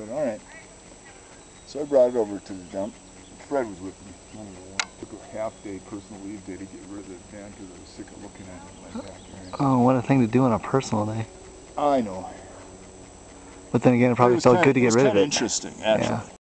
said, all right. So I brought it over to the dump. Fred was with me. Took a half-day personal leave day to get rid of the dent because I was sick of looking at it in my backyard. Oh, what a thing to do on a personal day. I know. But then again, it probably felt good to get rid of it. It was kind of interesting, actually. Yeah.